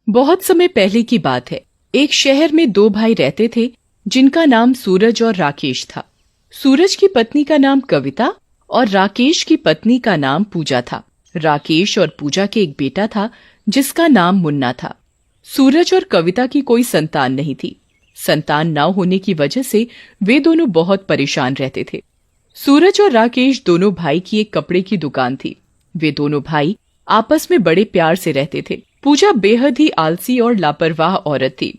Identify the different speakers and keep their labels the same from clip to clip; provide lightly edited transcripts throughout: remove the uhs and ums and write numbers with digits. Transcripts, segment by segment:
Speaker 1: बहुत समय पहले की बात है। एक शहर में दो भाई रहते थे जिनका नाम सूरज और राकेश था। सूरज की पत्नी का नाम कविता और राकेश की पत्नी का नाम पूजा था। राकेश और पूजा के एक बेटा था जिसका नाम मुन्ना था। सूरज और कविता की कोई संतान नहीं थी। संतान न होने की वजह से वे दोनों बहुत परेशान रहते थे। सूरज और राकेश दोनों भाई की एक कपड़े की दुकान थी। वे दोनों भाई आपस में बड़े प्यार से रहते थे। पूजा बेहद ही आलसी और लापरवाह औरत थी।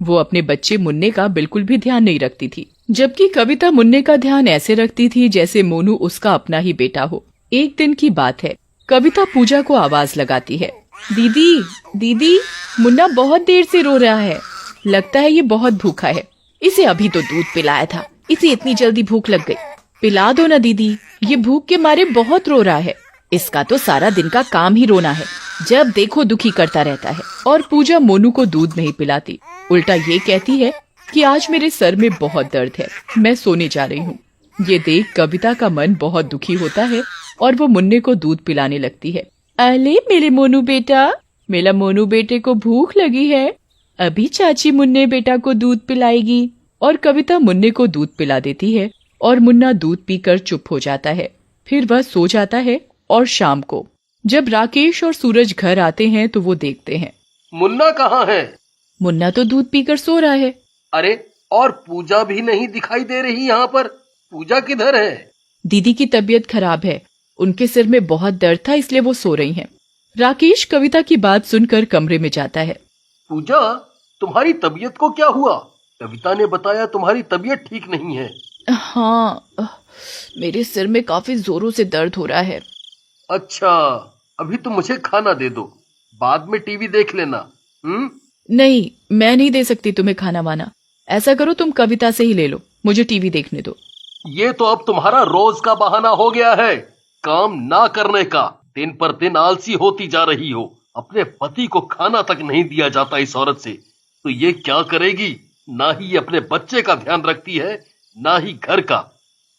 Speaker 1: वो अपने बच्चे मुन्ने का बिल्कुल भी ध्यान नहीं रखती थी, जबकि कविता मुन्ने का ध्यान ऐसे रखती थी जैसे मोनू उसका अपना ही बेटा हो। एक दिन की बात है, कविता पूजा को आवाज लगाती है, दीदी दीदी, मुन्ना बहुत देर से रो रहा है। लगता है ये बहुत भूखा है। इसे अभी तो दूध पिलाया था, इसे इतनी जल्दी भूख लग गई। पिला दो ना दीदी, ये भूख के मारे बहुत रो रहा है। इसका तो सारा दिन का काम ही रोना है, जब देखो दुखी करता रहता है। और पूजा मोनू को दूध नहीं पिलाती, उल्टा ये कहती है कि आज मेरे सर में बहुत दर्द है, मैं सोने जा रही हूँ। ये देख कविता का मन बहुत दुखी होता है और वो मुन्ने को दूध पिलाने लगती है। अले मेरे मोनू बेटा, मेरा मोनू बेटे को भूख लगी है, अभी चाची मुन्ने बेटा को दूध पिलाएगी। और कविता मुन्ने को दूध पिला देती है और मुन्ना दूध पीकर चुप हो जाता है। फिर वह सो जाता है। और शाम को जब राकेश और सूरज घर आते हैं तो वो देखते हैं,
Speaker 2: मुन्ना कहाँ है?
Speaker 1: मुन्ना तो दूध पीकर सो रहा है।
Speaker 2: अरे, और पूजा भी नहीं दिखाई दे रही यहाँ पर। पूजा किधर है?
Speaker 1: दीदी की तबीयत खराब है, उनके सिर में बहुत दर्द था इसलिए वो सो रही हैं। राकेश कविता की बात सुनकर कमरे में जाता है।
Speaker 2: पूजा, तुम्हारी तबीयत को क्या हुआ? कविता ने बताया तुम्हारी तबीयत ठीक नहीं है।
Speaker 1: हाँ, मेरे सिर में काफी जोरों से दर्द हो रहा है।
Speaker 2: अच्छा, अभी तो मुझे खाना दे दो, बाद में टीवी देख लेना।
Speaker 1: नहीं, मैं नहीं दे सकती तुम्हें खाना वाना। ऐसा करो, तुम कविता से ही ले लो, मुझे टीवी देखने दो।
Speaker 2: ये तो अब तुम्हारा रोज का बहाना हो गया है, काम ना करने का। दिन पर दिन आलसी होती जा रही हो। अपने पति को खाना तक नहीं दिया जाता इस औरत से, तो ये क्या करेगी? ना ही अपने बच्चे का ध्यान रखती है, ना ही घर का।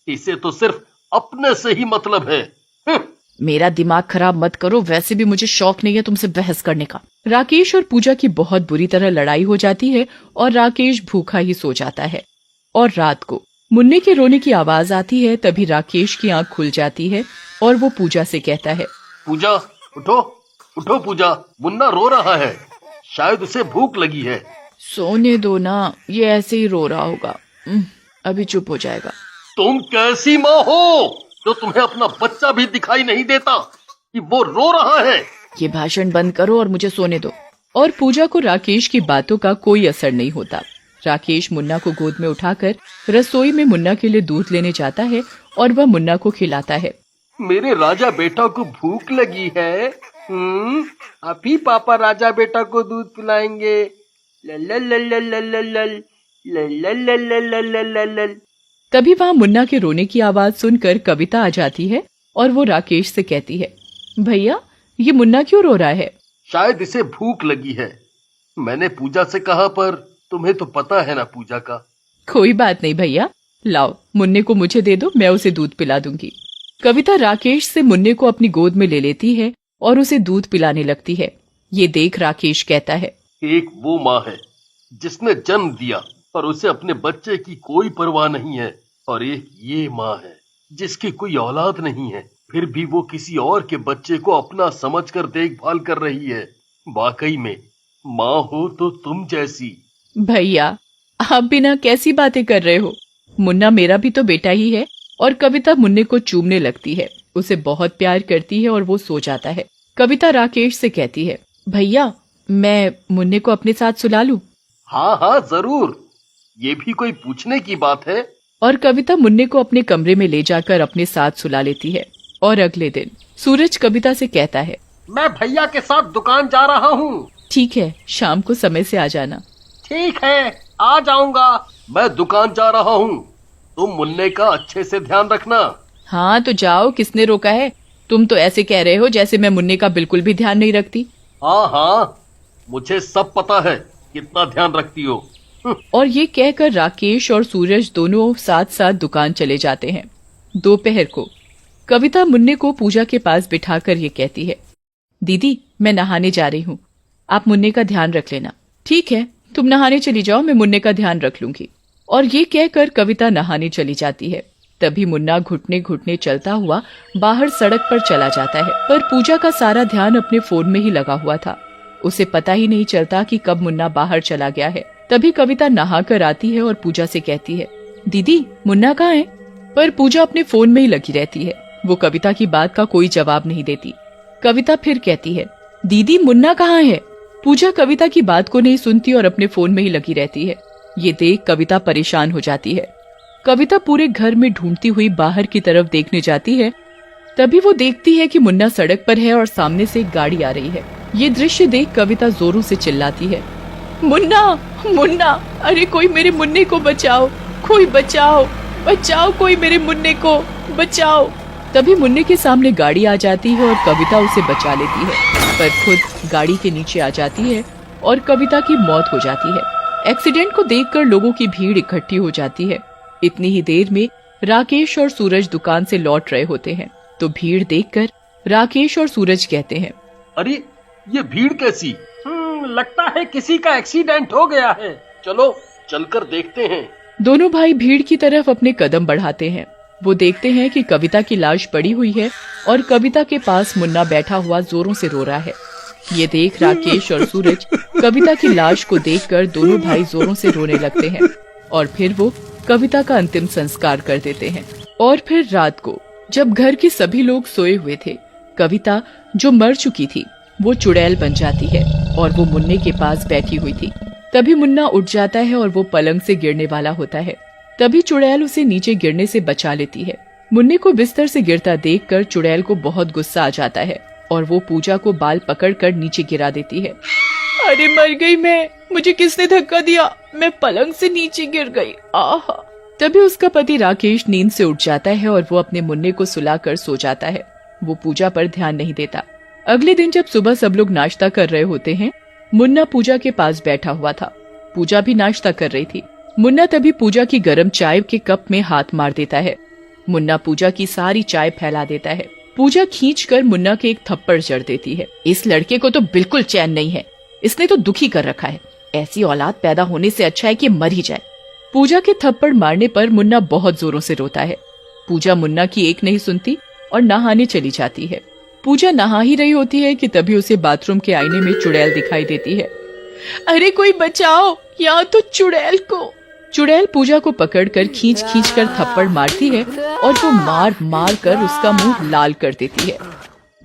Speaker 2: इसे तो सिर्फ अपने से ही मतलब है।
Speaker 1: मेरा दिमाग खराब मत करो, वैसे भी मुझे शौक नहीं है तुमसे बहस करने का। राकेश और पूजा की बहुत बुरी तरह लड़ाई हो जाती है और राकेश भूखा ही सो जाता है। और रात को मुन्ने के रोने की आवाज आती है। तभी राकेश की आंख खुल जाती है और वो पूजा से कहता है,
Speaker 2: पूजा उठो, उठो पूजा, मुन्ना रो रहा है, शायद उसे भूख लगी है।
Speaker 1: सोने दो ना, ये ऐसे ही रो रहा होगा, अभी चुप हो जाएगा।
Speaker 2: तुम कैसी माँ हो जो तुम्हें अपना बच्चा भी दिखाई नहीं देता कि वो रो रहा है?
Speaker 1: ये भाषण बंद करो और मुझे सोने दो। और पूजा को राकेश की बातों का कोई असर नहीं होता। राकेश मुन्ना को गोद में उठाकर रसोई में मुन्ना के लिए दूध लेने जाता है और वह मुन्ना को खिलाता है।
Speaker 2: मेरे राजा बेटा को भूख लगी है, अभी पापा राजा बेटा को दूध पिलाएंगे।
Speaker 1: तभी वहाँ मुन्ना के रोने की आवाज सुनकर कविता आ जाती है और वो राकेश से कहती है, भैया ये मुन्ना क्यों रो रहा है?
Speaker 2: शायद इसे भूख लगी है। मैंने पूजा से कहा, पर तुम्हें तो पता है ना पूजा का।
Speaker 1: कोई बात नहीं भैया, लाओ मुन्ने को मुझे दे दो, मैं उसे दूध पिला दूंगी। कविता राकेश से मुन्ने को अपनी गोद में ले लेती है और उसे दूध पिलाने लगती है। ये देख राकेश कहता है,
Speaker 2: एक वो माँ है जिसने जन्म दिया पर उसे अपने बच्चे की कोई परवाह नहीं है, और एक ये माँ है जिसकी कोई औलाद नहीं है, फिर भी वो किसी और के बच्चे को अपना समझकर देखभाल कर रही है। वाकई में माँ हो तो तुम जैसी।
Speaker 1: भैया आप बिना कैसी बातें कर रहे हो? मुन्ना मेरा भी तो बेटा ही है। और कविता मुन्ने को चूमने लगती है, उसे बहुत प्यार करती है और वो सो जाता है। कविता राकेश से कहती है, भैया मैं मुन्ने को अपने साथ सुला लूं?
Speaker 2: हाँ हाँ जरूर, ये भी कोई पूछने की बात है।
Speaker 1: और कविता मुन्ने को अपने कमरे में ले जाकर अपने साथ सुला लेती है। और अगले दिन सूरज कविता से कहता है,
Speaker 2: मैं भैया के साथ दुकान जा रहा हूँ।
Speaker 1: ठीक है, शाम को समय से आ जाना।
Speaker 2: ठीक है, आ जाऊंगा। मैं दुकान जा रहा हूँ, तुम मुन्ने का अच्छे से ध्यान रखना।
Speaker 1: हाँ तो जाओ, किसने रोका है? तुम तो ऐसे कह रहे हो जैसे मैं मुन्ने का बिल्कुल भी ध्यान नहीं रखती।
Speaker 2: हाँ हाँ, मुझे सब पता है कितना ध्यान रखती हो।
Speaker 1: और ये कहकर राकेश और सूरज दोनों साथ साथ दुकान चले जाते हैं। दोपहर को कविता मुन्ने को पूजा के पास बिठाकर ये कहती है, दीदी मैं नहाने जा रही हूँ, आप मुन्ने का ध्यान रख लेना। ठीक है, तुम नहाने चली जाओ, मैं मुन्ने का ध्यान रख लूंगी। और ये कहकर कविता नहाने चली जाती है। तभी मुन्ना घुटने घुटने चलता हुआ बाहर सड़क पर चला जाता है, पर पूजा का सारा ध्यान अपने फोन में ही लगा हुआ था। उसे पता ही नहीं चलता कि कब मुन्ना बाहर चला गया है। तभी कविता नहा कर आती है और पूजा से कहती है, दीदी मुन्ना कहाँ है? पर पूजा अपने फोन में ही लगी रहती है। वो कविता की बात का कोई जवाब नहीं देती। कविता फिर कहती है, दीदी मुन्ना कहाँ है? पूजा कविता की बात को नहीं सुनती और अपने फोन में ही लगी रहती है। ये देख कविता परेशान हो जाती है। कविता पूरे घर में ढूंढती हुई बाहर की तरफ देखने जाती है। तभी वो देखती है कि मुन्ना सड़क पर है और सामने से एक गाड़ी आ रही है। ये दृश्य देख कविता जोरों से चिल्लाती है, मुन्ना मुन्ना, अरे कोई मेरे मुन्ने को बचाओ, कोई बचाओ, बचाओ, कोई मेरे मुन्ने को बचाओ। तभी मुन्ने के सामने गाड़ी आ जाती है और कविता उसे बचा लेती है, पर खुद गाड़ी के नीचे आ जाती है और कविता की मौत हो जाती है। एक्सीडेंट को देखकर लोगों की भीड़ इकट्ठी हो जाती है। इतनी ही देर में राकेश और सूरज दुकान से लौट रहे होते हैं, तो भीड़ देखकर राकेश और सूरज कहते हैं,
Speaker 2: अरे ये भीड़ कैसी? लगता है किसी का एक्सीडेंट हो गया है, चलो चलकर देखते हैं।
Speaker 1: दोनों भाई भीड़ की तरफ अपने कदम बढ़ाते हैं। वो देखते हैं कि कविता की लाश पड़ी हुई है और कविता के पास मुन्ना बैठा हुआ जोरों से रो रहा है। ये देख राकेश और सूरज कविता की लाश को देखकर दोनों भाई जोरों से रोने लगते हैं और फिर वो कविता का अंतिम संस्कार कर देते हैं। और फिर रात को जब घर के सभी लोग सोए हुए थे, कविता जो मर चुकी थी वो चुड़ैल बन जाती है और वो मुन्ने के पास बैठी हुई थी। तभी मुन्ना उठ जाता है और वो पलंग से गिरने वाला होता है। तभी चुड़ैल उसे नीचे गिरने से बचा लेती है। मुन्ने को बिस्तर से गिरता देखकर चुड़ैल को बहुत गुस्सा आ जाता है और वो पूजा को बाल पकड़कर नीचे गिरा देती है। अरे मर गई मैं, मुझे किसने धक्का दिया? मैं पलंग से नीचे गिर गई। आहा। तभी उसका पति राकेश नींद से उठ जाता है और वो अपने मुन्ने को सुलाकर सो जाता है। वो पूजा पर ध्यान नहीं देता। अगले दिन जब सुबह सब लोग नाश्ता कर रहे होते हैं, मुन्ना पूजा के पास बैठा हुआ था। पूजा भी नाश्ता कर रही थी। मुन्ना तभी पूजा की गर्म चाय के कप में हाथ मार देता है। मुन्ना पूजा की सारी चाय फैला देता है। पूजा खींचकर मुन्ना के एक थप्पड़ जड़ देती है। इस लड़के को तो बिल्कुल चैन नहीं है, इसने तो दुखी कर रखा है। ऐसी औलाद पैदा होने से अच्छा है कि मर ही जाए। पूजा के थप्पड़ मारने पर मुन्ना बहुत जोरों से रोता है। पूजा मुन्ना की एक नहीं सुनती और नहाने चली जाती है। पूजा नहा ही रही होती है कि तभी उसे बाथरूम के आईने में चुड़ैल दिखाई देती है। अरे कोई बचाओ, यहाँ तो चुड़ैल को। चुड़ैल पूजा को पकड़कर खींच खींच कर थप्पड़ मारती है और वो मार मार कर उसका मुंह लाल कर देती है।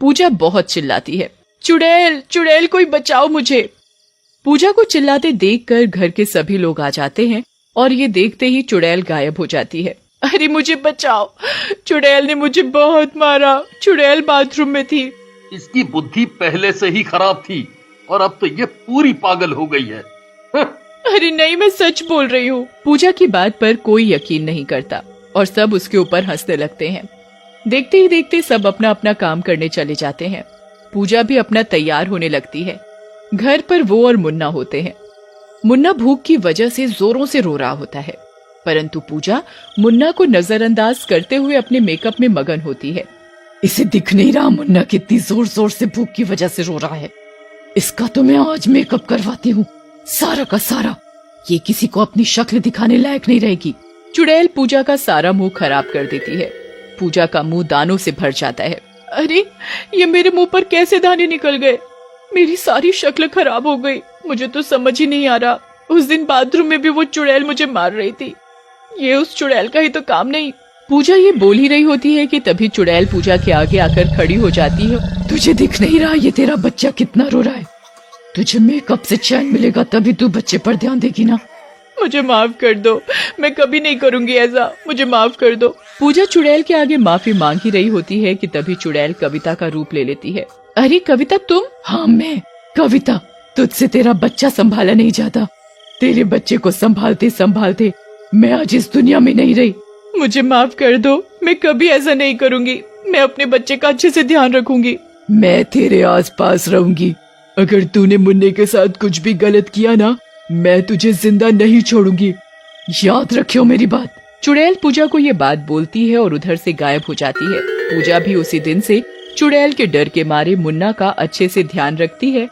Speaker 1: पूजा बहुत चिल्लाती है, चुड़ैल चुड़ैल कोई बचाओ मुझे। पूजा को चिल्लाते देखकर घर के सभी लोग आ जाते हैं और ये देखते ही चुड़ैल गायब हो जाती है। अरे मुझे बचाओ, चुड़ैल ने मुझे बहुत मारा, चुड़ैल बाथरूम में थी।
Speaker 2: इसकी बुद्धि पहले से ही खराब थी और अब तो ये पूरी पागल हो गई है।
Speaker 1: अरे नहीं, मैं सच बोल रही हूँ। पूजा की बात पर कोई यकीन नहीं करता और सब उसके ऊपर हंसने लगते हैं। देखते ही देखते सब अपना अपना काम करने चले जाते हैं। पूजा भी अपना तैयार होने लगती है। घर पर वो और मुन्ना होते हैं। मुन्ना भूख की वजह से जोरों से रो रहा होता है, परंतु पूजा मुन्ना को नजरअंदाज करते हुए अपने मेकअप में मगन होती है। इसे दिख नहीं रहा मुन्ना कितनी जोर जोर से भूख की वजह से रो रहा है। इसका तो मैं आज मेकअप करवाती हूँ, सारा का सारा। ये किसी को अपनी शक्ल दिखाने लायक नहीं रहेगी। चुड़ैल पूजा का सारा मुंह खराब कर देती है। पूजा का मुंह दानों से भर जाता है। अरे ये मेरे मुंह पर कैसे दाने निकल गए? मेरी सारी शक्ल खराब हो गई। मुझे तो समझ ही नहीं आ रहा। उस दिन बाथरूम में भी वो चुड़ैल मुझे मार रही थी। ये उस चुड़ैल का ही तो काम नहीं। पूजा ये बोल ही रही होती है कि तभी चुड़ैल पूजा के आगे आकर खड़ी हो जाती है। तुझे दिख नहीं रहा ये तेरा बच्चा कितना रो रहा है? तुझे मेकअप से चैन मिलेगा तभी तू बच्चे पर ध्यान देगी ना। मुझे माफ कर दो, मैं कभी नहीं करूंगी ऐसा, मुझे माफ कर दो। पूजा चुड़ैल के आगे माफी मांग ही रही होती है कि तभी चुड़ैल कविता का रूप ले लेती है। अरे कविता तुम? हाँ मैं कविता। तुझसे तेरा बच्चा संभाला नहीं जाता। तेरे बच्चे को संभालते संभालते मैं आज इस दुनिया में नहीं रही। मुझे माफ कर दो, मैं कभी ऐसा नहीं करूंगी। मैं अपने बच्चे का अच्छे से ध्यान रखूंगी। मैं तेरे आसपास रहूंगी। अगर तूने मुन्ने के साथ कुछ भी गलत किया ना, मैं तुझे जिंदा नहीं छोड़ूंगी। याद रखियो मेरी बात। चुड़ैल पूजा को ये बात बोलती है और उधर से गायब हो जाती है। पूजा भी उसी दिन से चुड़ैल के डर के मारे मुन्ना का अच्छे से ध्यान रखती है